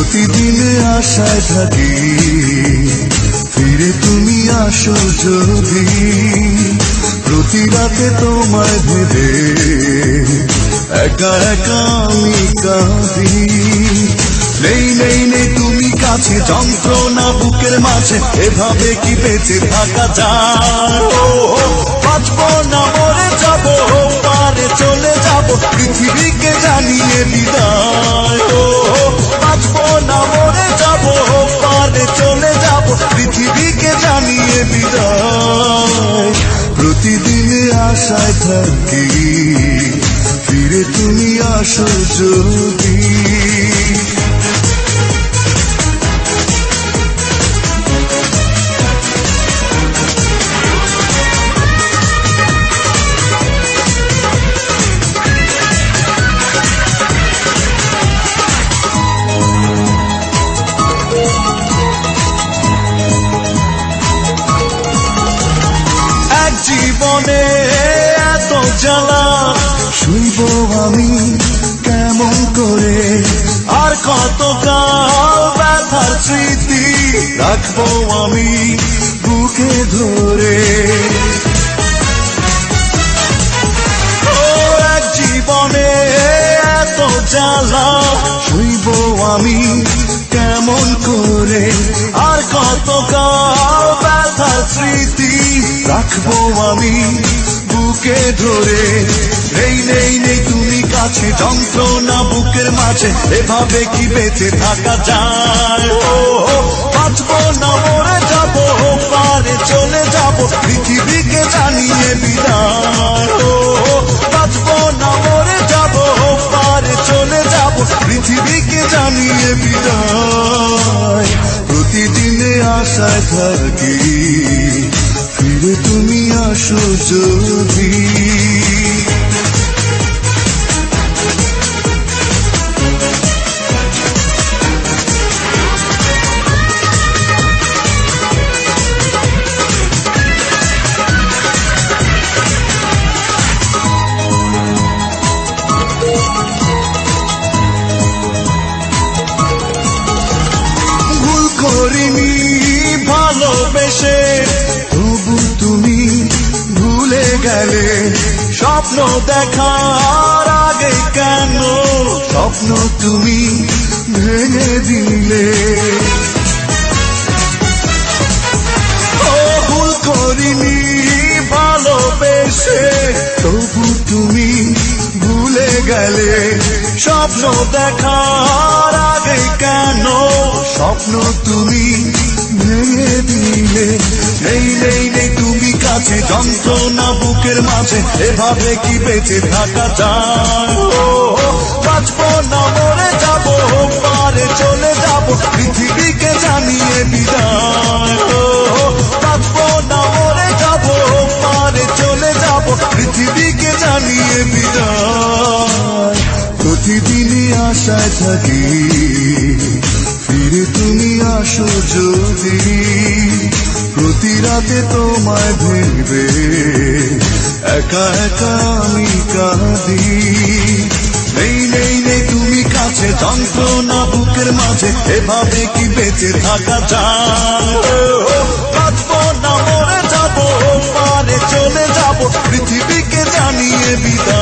প্রতিদিন আশায় থাকি ফিরে তুমি আসো যদি, প্রতি রাতে তোমায় ভেবে একা একা আমি কাঁদি। নেই নেই নেই তুমি কাছে, যন্ত্রণা বুকের মাঝে, এভাবে কি বেঁচে থাকা যায়? বাঁচবো না মরে যাবো, পারে চলে যাবো, পৃথিবীকে জানিয়ে বিদায়। বাঁচবো না মরে যাবো, পারে চলে যাবো, পৃথিবীকে জানিয়ে বিদায়। প্রতিদিন আশায় থাকি ফিরে তুমি আসো যদি। জীবনে এত জ্বালা শুইব আমি কেমন করে, আর কতকাল ব্যথার স্মৃতি রাখবো আমি বুকে ধরে। এক জীবনে এত জ্বালা শুইব আমি কেমন করে, আর কতকাল ব্যথার স্মৃতি রাখবো আমি বুকে ধরে। নেই নেই নেই তুমি কাছে, যন্ত্রণা বুকের মাঝে, এভাবে কি বেঁচে থাকা যায়? বাঁচবো না মরে যাবো, পারে চলে যাবো, পৃথিবীকে জানিয়ে বিদায়। বাঁচবো না মরে যাবো, পারে চলে যাবো, পৃথিবীকে জানিয়ে বিদায়। প্রতিদিনে আশায় থাকি ফিরে তুমি আসো যদি। ভুল করিনি ভালোবেসে, তবু তুমি ভুলে গেলে। স্বপ্ন দেখার আগে কেন স্বপ্ন তুমি ভেঙে দিলে? ভুল করিনি ভালোবেসে, তবু তুমি ভুলে গেলে। স্বপ্ন দেখার আগে কেন স্বপ্ন তুমি ভেঙে দিলে? নেই নেই নেই তুমি কাছে, যন্ত্রণা বুকের মাঝে, এভাবে কি বেঁচে থাকা যায়? বাঁচবো না মরে যাবো, পারে চলে যাবো, পৃথিবীকে জানিয়ে বিদায়। বাঁচবো না মরে যাবো, পারে চলে যাবো, পৃথিবীকে জানিয়ে বিদায়। প্রতিদিনই আশায় থাকি ফিরে তুমি আসো যদি, প্রতি রাতে তোমায় ভেবে একা একা আমি কাঁদি। নেই নেই নেই তুমি কাছে, যন্ত্রণা বুকের মাঝে, এভাবে কি বেঁচে থাকা যায়? বাঁচবো না মরে যাবো, পারে চলে যাবো, পৃথিবীকে জানিয়ে বিদায়।